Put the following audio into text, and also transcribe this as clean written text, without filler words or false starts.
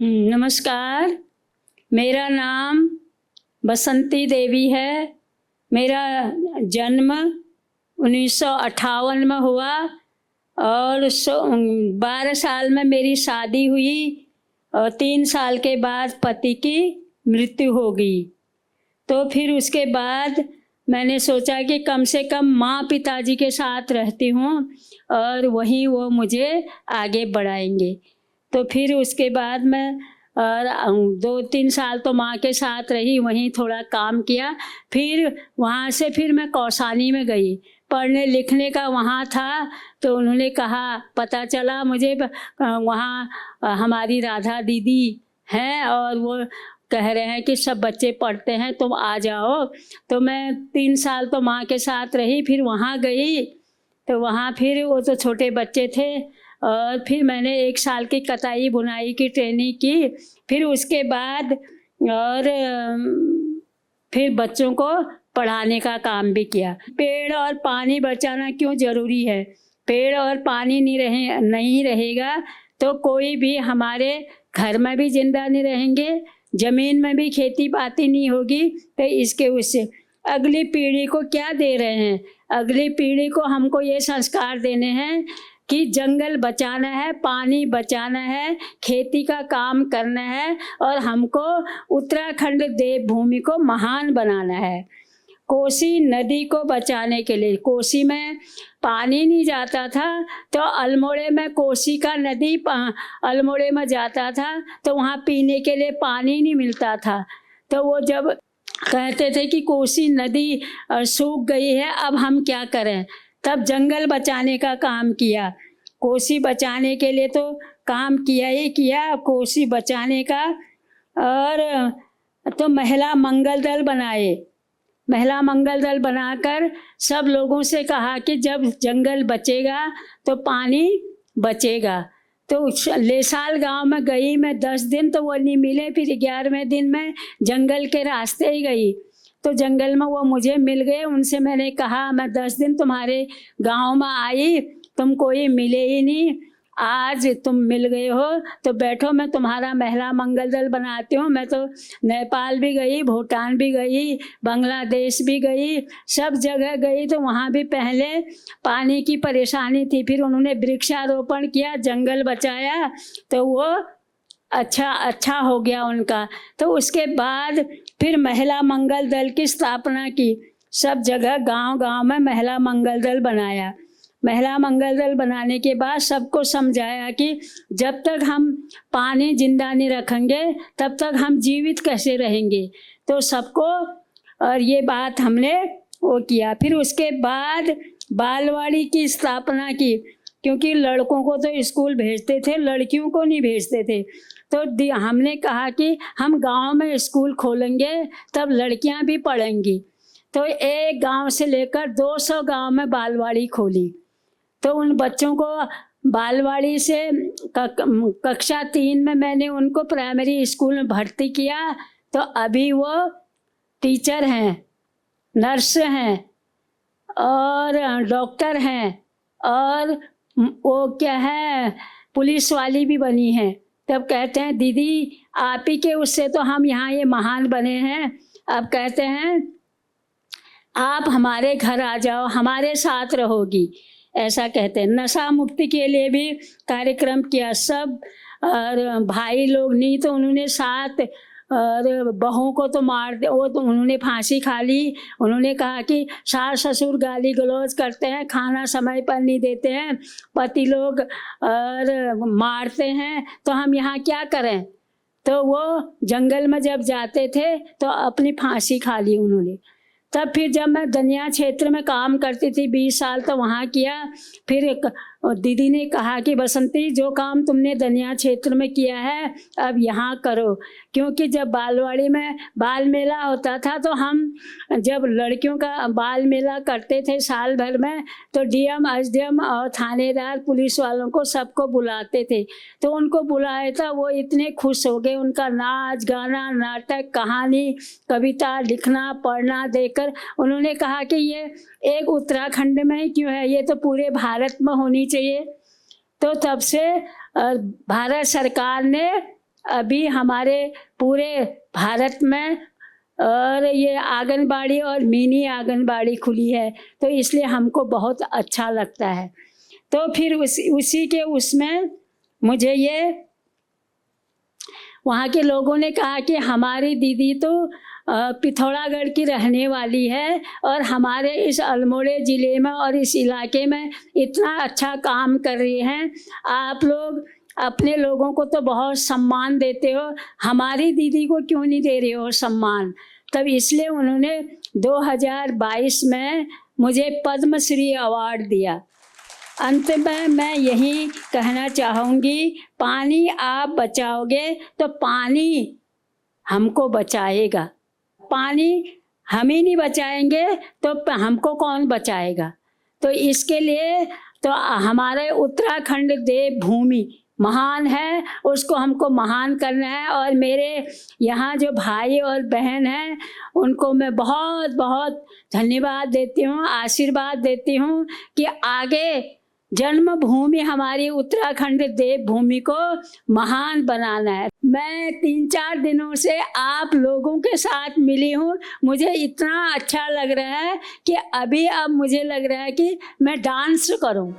नमस्कार। मेरा नाम बसंती देवी है। मेरा जन्म 1958 में हुआ और 12 साल में मेरी शादी हुई और 3 साल के बाद पति की मृत्यु हो गई। तो फिर उसके बाद मैंने सोचा कि कम से कम माँ पिताजी के साथ रहती हूँ और वहीं वो मुझे आगे बढ़ाएंगे। तो फिर उसके बाद मैं और 2-3 साल तो माँ के साथ रही, वहीं थोड़ा काम किया। फिर वहाँ से फिर मैं कौसानी में गई, पढ़ने लिखने का वहाँ था। तो उन्होंने कहा, पता चला मुझे वहाँ हमारी राधा दीदी हैं और वो कह रहे हैं कि सब बच्चे पढ़ते हैं, तुम आ जाओ। तो मैं 3 साल तो माँ के साथ रही, फिर वहाँ गई। तो वहाँ फिर वो तो छोटे बच्चे थे और फिर मैंने 1 साल की कताई बुनाई की ट्रेनिंग की। फिर उसके बाद और फिर बच्चों को पढ़ाने का काम भी किया। पेड़ और पानी बचाना क्यों ज़रूरी है? पेड़ और पानी नहीं रहेगा तो कोई भी हमारे घर में भी जिंदा नहीं रहेंगे, ज़मीन में भी खेती बाती नहीं होगी। तो इसके उससे अगली पीढ़ी को क्या दे रहे हैं? अगली पीढ़ी को हमको ये संस्कार देने हैं कि जंगल बचाना है, पानी बचाना है, खेती का काम करना है और हमको उत्तराखंड देवभूमि को महान बनाना है। कोसी नदी को बचाने के लिए, कोसी में पानी नहीं जाता था तो अल्मोड़े में कोसी का नदी अल्मोड़े में जाता था तो वहाँ पीने के लिए पानी नहीं मिलता था। तो वो जब कहते थे कि कोसी नदी सूख गई है, अब हम क्या करें, तब जंगल बचाने का काम किया। कोसी बचाने के लिए तो काम किया ही किया, कोसी बचाने का। और तो महिला मंगल दल बनाए। महिला मंगल दल बनाकर सब लोगों से कहा कि जब जंगल बचेगा तो पानी बचेगा। तो लेसाल गांव में गई मैं 10 दिन, तो वो नहीं मिले। फिर 11वें दिन में जंगल के रास्ते ही गई तो जंगल में वो मुझे मिल गए। उनसे मैंने कहा, मैं 10 दिन तुम्हारे गांव में आई, तुम कोई मिले ही नहीं, आज तुम मिल गए हो तो बैठो, मैं तुम्हारा महिला मंगल दल बनाती हूँ। मैं तो नेपाल भी गई, भूटान भी गई, बांग्लादेश भी गई, सब जगह गई। तो वहाँ भी पहले पानी की परेशानी थी, फिर उन्होंने वृक्षारोपण किया, जंगल बचाया, तो वो अच्छा हो गया उनका। तो उसके बाद फिर महिला मंगल दल की स्थापना की। सब जगह गांव-गांव में महिला मंगल दल बनाया। महिला मंगल दल बनाने के बाद सबको समझाया कि जब तक हम पानी जिंदा नहीं रखेंगे तब तक हम जीवित कैसे रहेंगे। तो सबको और ये बात हमने वो किया। फिर उसके बाद बालवाड़ी की स्थापना की, क्योंकि लड़कों को तो स्कूल भेजते थे, लड़कियों को नहीं भेजते थे। तो हमने कहा कि हम गांव में स्कूल खोलेंगे तब लड़कियां भी पढ़ेंगी। तो एक गांव से लेकर 200 गांव में बालवाड़ी खोली। तो उन बच्चों को बालवाड़ी से कक्षा 3 में मैंने उनको प्राइमरी स्कूल में भर्ती किया। तो अभी वो टीचर हैं, नर्स हैं और डॉक्टर हैं और वो क्या है, पुलिस वाली भी बनी हैं। तब कहते हैं, दीदी आप ही के उससे तो हम यहाँ ये महान बने हैं। अब कहते हैं आप हमारे घर आ जाओ, हमारे साथ रहोगी, ऐसा कहते हैं। नशा मुक्ति के लिए भी कार्यक्रम किया सब। और भाई लोग नहीं तो उन्होंने साथ, और बहू को तो मार दे, वो तो उन्होंने फांसी खा ली। उन्होंने कहा कि सास ससुर गाली गलौज करते हैं, खाना समय पर नहीं देते हैं, पति लोग और मारते हैं, तो हम यहाँ क्या करें। तो वो जंगल में जब जाते थे तो अपनी फांसी खा ली उन्होंने। तब फिर जब मैं दनिया क्षेत्र में काम करती थी 20 साल, तो वहाँ किया। फिर एक दीदी ने कहा कि बसंती, जो काम तुमने दनिया क्षेत्र में किया है अब यहाँ करो। क्योंकि जब बालवाड़ी में बाल मेला होता था तो हम जब लड़कियों का बाल मेला करते थे साल भर में, तो डीएम एसडीएम और थानेदार पुलिस वालों को सबको बुलाते थे। तो उनको बुलाया था, वो इतने खुश हो गए। उनका नाच गाना, नाटक, कहानी, कविता लिखना पढ़ना देखकर उन्होंने कहा कि ये एक उत्तराखंड में ही क्यों है, ये तो पूरे भारत में होनी चाहिए। तो तब से भारत सरकार ने अभी हमारे पूरे भारत में और ये आंगनबाड़ी और मिनी आंगनबाड़ी खुली है, तो इसलिए हमको बहुत अच्छा लगता है। तो फिर उसी के उसमें मुझे ये वहाँ के लोगों ने कहा कि हमारी दीदी तो पिथौरागढ़ की रहने वाली है और हमारे इस अल्मोड़े ज़िले में और इस इलाके में इतना अच्छा काम कर रही हैं। आप लोग अपने लोगों को तो बहुत सम्मान देते हो, हमारी दीदी को क्यों नहीं दे रहे हो सम्मान? तब इसलिए उन्होंने 2022 में मुझे पद्मश्री अवार्ड दिया। अंत में मैं यही कहना चाहूँगी, पानी आप बचाओगे तो पानी हमको बचाएगा। पानी हम ही नहीं बचाएंगे तो हमको कौन बचाएगा? तो इसके लिए तो हमारे उत्तराखंड देवभूमि महान है, उसको हमको महान करना है। और मेरे यहाँ जो भाई और बहन हैं उनको मैं बहुत बहुत धन्यवाद देती हूँ, आशीर्वाद देती हूँ कि आगे जन्मभूमि हमारी उत्तराखंड देवभूमि को महान बनाना है। मैं 3-4 दिनों से आप लोगों के साथ मिली हूँ, मुझे इतना अच्छा लग रहा है कि अब मुझे लग रहा है कि मैं डांस करूँ।